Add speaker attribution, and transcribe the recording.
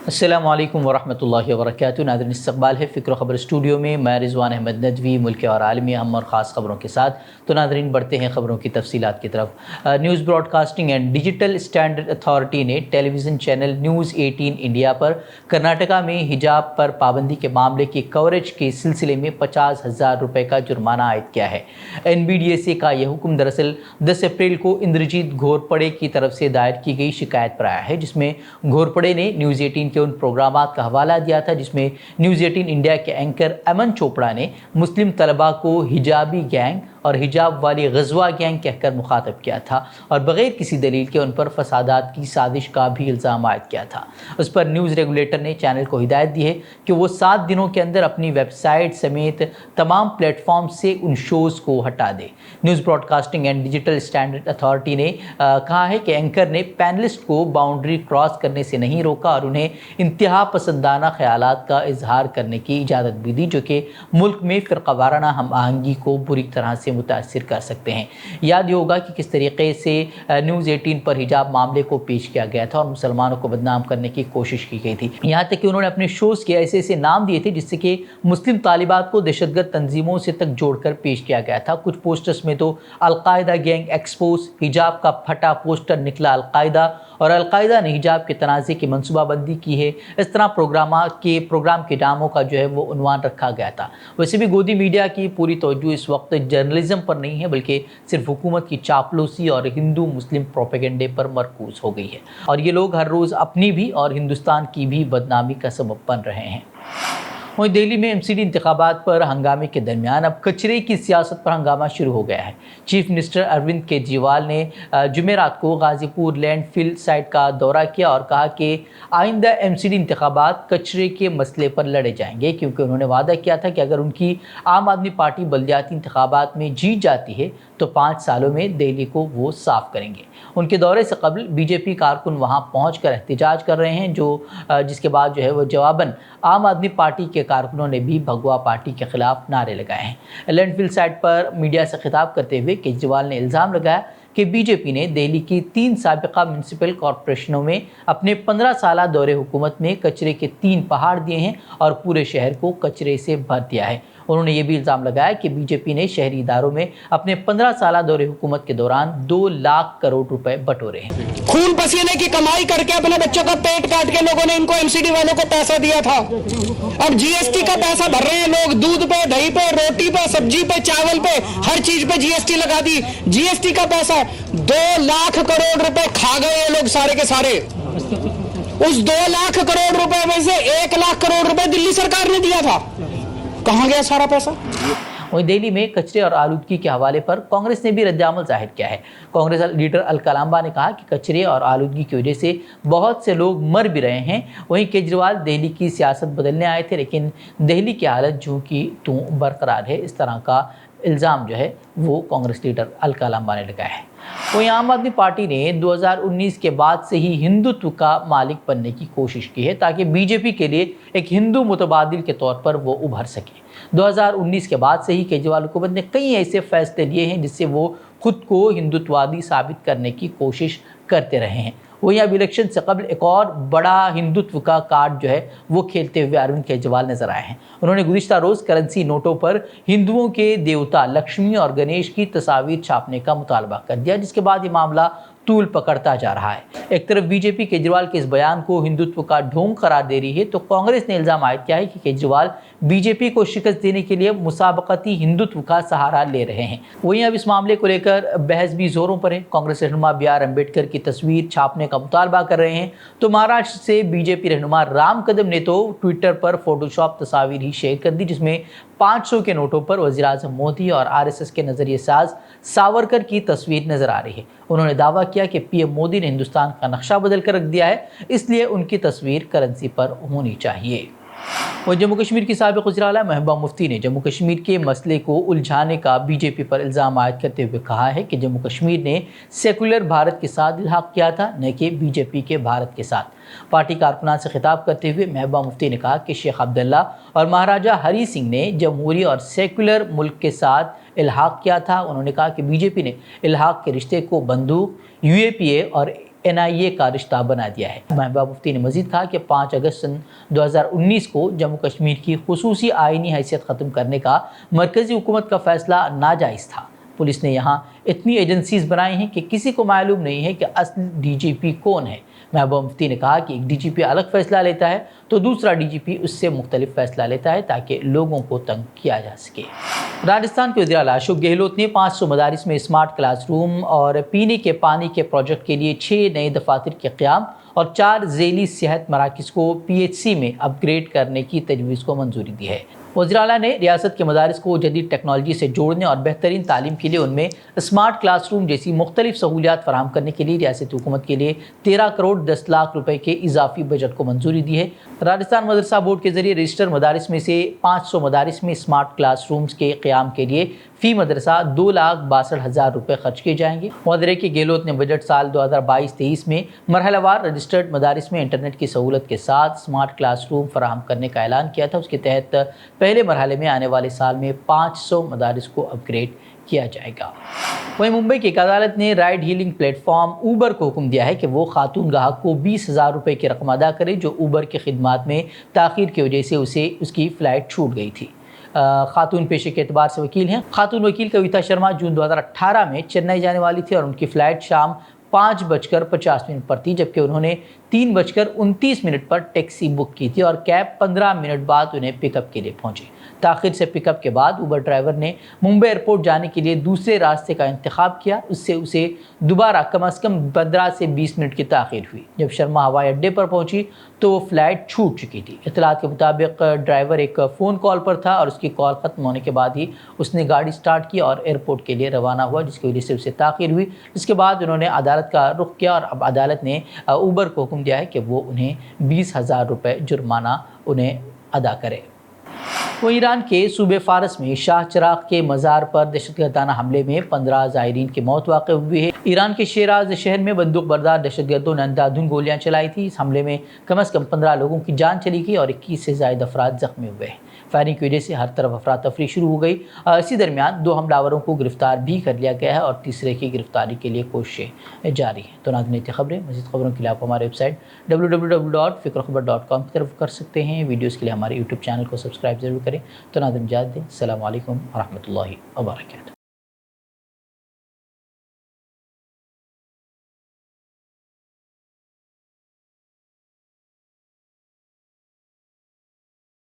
Speaker 1: अस्सलामु अलैकुम वरहमतुल्लाहि वबरकातुहू। नाज़रीन, इस्तक़बाल है फ़िक्र ख़बर स्टूडियो में। मैं रिज़वान अहमद नदवी मुल्क और आलमी अहम और ख़ास ख़बरों के साथ। तो नाज़रीन, बढ़ते हैं ख़बरों की तफ़सीलात की तरफ। News broadcasting and digital standard authority ने टेलीविज़न चैनल न्यूज़ 18 इंडिया पर कर्नाटका में हिजाब पर पाबंदी के मामले की कवरेज के सिलसिले में 50,000 रुपये का जुर्माना आयद किया है। NBDSA का यह हुक्म दरअसल 10 अप्रैल को इंद्रजीत घोरपड़े की तरफ से दायर की गई शिकायत पर आया है, जिसमें घोरपड़े ने न्यूज़ 18 उन प्रोग्रामात का हवाला दिया था जिसमें न्यूज़ 18 इंडिया के एंकर अमन चोपड़ा ने मुस्लिम तलबा को हिजाबी गैंग और हिजाब वाली गज़वा गैंग कहकर मुखातब किया था और बग़ैर किसी दलील के उन पर फसादात की साजिश का भी इल्ज़ाम आयद किया था। उस पर न्यूज़ रेगुलेटर ने चैनल को हिदायत दी है कि वो 7 दिनों के अंदर अपनी वेबसाइट समेत तमाम प्लेटफॉर्म से उन शोज़ को हटा दे। News broadcasting and digital standard authority ने कहा है कि एंकर ने पैनलिस्ट को बाउंड्री क्रॉस करने से नहीं रोका और उन्हें इंतहा पसंदाना ख्यालात का इजहार करने की इजाज़त भी दी, जो कि मुल्क में फ़िरक़ावाराना हम आहंगी को बुरी तरह से मुतासिर कर सकते हैं। याद होगा कि किस तरीके से न्यूज़ 18 पर हिजाब मामले को पेश किया गया था और मुसलमानों को बदनाम करने की कोशिश की गई थी। यहाँ तक कि उन्होंने अपने शोज़ के ऐसे ऐसे नाम दिए थे जिससे कि मुस्लिम तालिबात को दहशतगर्द तंजीमों से तक जोड़कर पेश किया गया था। कुछ पोस्टर्स में तो अलकायदा गैंग एक्सपोज, हिजाब का फटा पोस्टर निकला अलकायदा और अलकायदा ने हिजाब के तनाज़े की मनसूबाबंदी की है। इस तरह प्रोग्राम के नामों का जो है वो उन्वान रखा गया था। वैसे भी गोदी मीडिया की पूरी तवज्जो इस वक्त जर्नलिज्म पर नहीं है, बल्कि सिर्फ हुकूमत की चापलूसी और हिंदू मुस्लिम प्रोपेगेंडे पर मरकूज हो गई है और ये लोग हर रोज़ अपनी भी और हिंदुस्तान की भी बदनामी का सबब बन रहे हैं। वहीं दिल्ली में MCD इंतखाबात पर हंगामे के दरमियान अब कचरे की सियासत पर हंगामा शुरू हो गया है। चीफ मिनिस्टर अरविंद केजरीवाल ने जुमेरात को गाजीपुर लैंडफिल साइट का दौरा किया और कहा कि आइंदा MCD इंतखाबात कचरे के मसले पर लड़े जाएंगे, क्योंकि उन्होंने वादा किया था कि अगर उनकी आम आदमी पार्टी बल्दियाती इंतखाबात में जीत जाती है तो 5 सालों में दिल्ली को वो साफ करेंगे। उनके दौरे से कबल BJP कारकुन वहां पहुंचकर एहतजाज कर रहे हैं, जिसके बाद जो है वो जवाबन आम आदमी पार्टी के कारकुनों ने भी भगवा पार्टी के खिलाफ नारे लगाए हैं। लैंडफिल साइट पर मीडिया से खिताब करते हुए केजरीवाल ने इल्ज़ाम लगाया कि BJP ने दिल्ली की 3 साबिका म्यूनसिपल कॉरपोरेशनों में अपने 15 साला दौरे हुकूमत में कचरे के 3 पहाड़ दिए हैं और पूरे शहर को कचरे से भर दिया है। उन्होंने ये भी इल्ज़ाम लगाया कि BJP ने शहरी इदारों में अपने 15 साला दौरे हुकूमत के दौरान 2 लाख करोड़ रुपए बटोरे हैं।
Speaker 2: खून पसीने की कमाई करके अपने बच्चों का पेट काट के लोगों ने इनको MCD वालों को पैसा दिया था। अब GST का पैसा भर रहे हैं लोग, दूध पे, दही पे, रोटी पे, सब्जी पे, चावल पे, हर चीज पे GST लगा दी। GST का पैसा 2 लाख करोड़ रुपए खा गए ये लोग सारे के सारे। उस 2 लाख करोड़ रुपए में से 1 लाख करोड़ रुपए दिल्ली सरकार ने दिया था। कहां गया सारा पैसा?
Speaker 1: वहीं दिल्ली में कचरे और आलूदगी के हवाले पर कांग्रेस ने भी रद्द-ए-अमल जाहिर किया है। कांग्रेस लीडर अलकलांबा ने कहा कि कचरे और आलूदगी की वजह से बहुत से लोग मर भी रहे हैं। वहीं केजरीवाल दिल्ली की सियासत बदलने आए थे, लेकिन दिल्ली की हालत जो कि तू बरकरार है, इस तरह का इल्ज़ाम जो है वो कांग्रेस लीडर अलकलांबा ने लगाया है। वहीं आम आदमी पार्टी ने 2019 के बाद से ही हिंदुत्व का मालिक बनने की कोशिश की है ताकि BJP के लिए एक हिंदू मुतबादिल के तौर पर वो उभर सके। 2019 के बाद से ही केजरीवाल हुकूमत ने कई ऐसे फैसले लिए हैं जिससे वो खुद को हिंदुत्ववादी साबित करने की कोशिश करते रहे हैं। वहीं अब इलेक्शन से कबल एक और बड़ा हिंदुत्व का कार्ड जो है वो खेलते हुए अरविंद केजरीवाल नजर आए हैं। उन्होंने गुज़िश्ता रोज़ करेंसी नोटों पर हिंदुओं के देवता लक्ष्मी और गणेश की तस्वीर छापने का मुतालबा कर दिया, जिसके बाद ये मामला तूल पकड़ता जा रहा है। एक तरफ BJP केजरीवाल के इस बयान को हिंदुत्व का ढोंग करार दे रही है, तो कांग्रेस ने इल्ज़ाम आयद किया है कि केजरीवाल BJP को शिकस्त देने के लिए मुसाबकती हिंदुत्व का सहारा ले रहे हैं। वहीं अब इस मामले को लेकर बहस भी जोरों पर है। कांग्रेस रहनुमा BR अम्बेडकर की तस्वीर छापने का मुतालबा कर रहे हैं, तो महाराष्ट्र से BJP रहनुमा राम कदम ने तो ट्विटर पर फोटोशॉप तस्वीर ही शेयर कर दी, जिसमें 500 के नोटों पर वज़ीर-ए-आज़म मोदी और RSS के नज़रिए साज सावरकर की तस्वीर नजर आ रही है। उन्होंने दावा किया कि PM मोदी ने हिंदुस्तान का नक्शा बदल कर रख दिया है, इसलिए उनकी तस्वीर करेंसी पर होनी चाहिए। और जम्मू कश्मीर की साबिक़ वज़ीर आला महबूबा मुफ्ती ने जम्मू कश्मीर के मसले को उलझाने का BJP पर इल्ज़ाम आयद करते हुए कहा है कि जम्मू कश्मीर ने सेकुलर भारत के साथ इल्हाक़ किया था, न कि BJP के भारत के साथ। पार्टी कारकुनान से खिताब करते हुए महबूबा मुफ्ती ने कहा कि शेख अब्दुल्ला और महाराजा हरी सिंह ने जमहूरी और सेकुलर मुल्क के साथ इल्हाक़ किया था। उन्होंने कहा कि BJP ने इल्हाक़ के रिश्ते को बंदूक, UAPA और NIA کا رشتہ بنا دیا ہے۔ محبوبہ مفتی نے مزید کہا کہ 5 اگست 2019 کو جموں کشمیر کی خصوصی آئینی حیثیت ختم کرنے کا مرکزی حکومت کا فیصلہ ناجائز تھا۔ پولیس نے یہاں اتنی ایجنسیز بنائی ہیں کہ کسی کو معلوم نہیں ہے کہ اصل DGP کون ہے۔ محبوبہ مفتی نے کہا کہ ایک DGP الگ فیصلہ لیتا ہے تو دوسرا DGP اس سے مختلف فیصلہ لیتا ہے تاکہ لوگوں کو تنگ کیا جا سکے۔ راجستھان کے وزیر اعلیٰ اشوک گہلوت نے 500 مدارس میں اسمارٹ کلاس روم اور پینے کے پانی کے پروجیکٹ کے لیے 6 نئے دفاتر کے قیام اور 4 ذیلی صحت مراکز کو PHC میں اپ گریڈ کرنے کی تجویز کو منظوری دی ہے۔ وزیر اعلیٰ نے ریاست کے مدارس کو جدید ٹیکنالوجی سے جوڑنے اور بہترین تعلیم کے لیے ان میں اسمارٹ کلاس روم جیسی مختلف سہولیات فراہم کرنے کے لیے ریاستی حکومت کے لیے 13 کروڑ 10 لاکھ روپے کے اضافی بجٹ کو منظوری دی ہے۔ راجستھان مدرسہ بورڈ کے ذریعے رجسٹر مدارس میں سے 500 مدارس میں اسمارٹ کلاس رومز کے قیام کے لیے فی مدرسہ 2,62,000 روپے خرچ کیے جائیں گے۔ وزیر کہ گہلوت نے بجٹ سال 2022-23 میں مرحلہ وار رجسٹرڈ مدارس میں انٹرنیٹ کی سہولت کے ساتھ اسمارٹ کلاس روم فراہم کرنے کا اعلان کیا تھا۔ اس کے تحت پہلے مرحلے میں آنے والے سال میں 500 مدارس کو اپ گریڈ کیا جائے گا۔ وہیں ممبئی کی ایک عدالت نے ride healing plate form Uber کو حکم دیا ہے کہ وہ خاتون گاہک کو 20,000 روپے کی رقم ادا کرے جو اوبر کی خدمات میں تاخیر کی وجہ سے اس کی فلائٹ چھوٹ گئی تھی۔ خاتون پیشے کے اعتبار سے وکیل ہیں۔ خاتون وکیل کویتا شرما جون 2018 میں چنئی جانے والی تھی اور ان کی فلائٹ شام 5:50 پر تھی، جبکہ انہوں نے 3:29 پر ٹیکسی بک کی تھی اور کیب 15 منٹ بعد انہیں پک اپ کے لیے پہنچی۔ تاخیر سے پک اپ کے بعد اوبر ڈرائیور نے ممبئی ایئرپورٹ جانے کے لیے دوسرے راستے کا انتخاب کیا۔ اس سے اسے دوبارہ کم از کم 15 سے 20 منٹ کی تاخیر ہوئی۔ جب شرما ہوائی اڈے پر پہنچی تو وہ فلائٹ چھوٹ چکی تھی۔ اطلاعات کے مطابق ڈرائیور ایک فون کال پر تھا اور اس کی کال ختم ہونے کے بعد ہی اس نے گاڑی سٹارٹ کی اور ایئرپورٹ کے لیے روانہ ہوا، جس کی وجہ سے اسے تاخیر ہوئی۔ اس کے بعد انہوں نے عدالت کا رخ کیا اور اب عدالت نے اوبر کو حکم دیا ہے کہ وہ انہیں 20,000 روپے جرمانہ انہیں ادا کرے۔ وہ ایران کے صوبے فارس میں شاہ چراغ کے مزار پر دہشت گردانہ حملے میں 15 زائرین کی موت واقع ہوئی ہے۔ ایران کے شیراز شہر میں بندوق بردار دہشت گردوں نے اندھادھند گولیاں چلائی تھیں۔ اس حملے میں کم از کم 15 لوگوں کی جان چلی گئی اور 21 سے زائد افراد زخمی ہوئے ہیں۔ فائرنگ کی وجہ سے ہر طرف افراتفری شروع ہو گئی۔ اسی درمیان 2 حملاوروں کو گرفتار بھی کر لیا گیا ہے اور تیسرے کی گرفتاری کے لیے کوششیں جاری ہیں۔ تو ناظرین یہ خبریں، مزید خبروں کے لیے آپ ہمارے ویب سائٹ www.fikrokhabar.com کی طرف کر سکتے ہیں۔ ویڈیوز کے لیے ہمارے YouTube چینل کو سبسکرائب ضرور کریں۔ تو ناظرین اجازت دیں۔ السلام علیکم ورحمۃ اللہ وبرکاتہ۔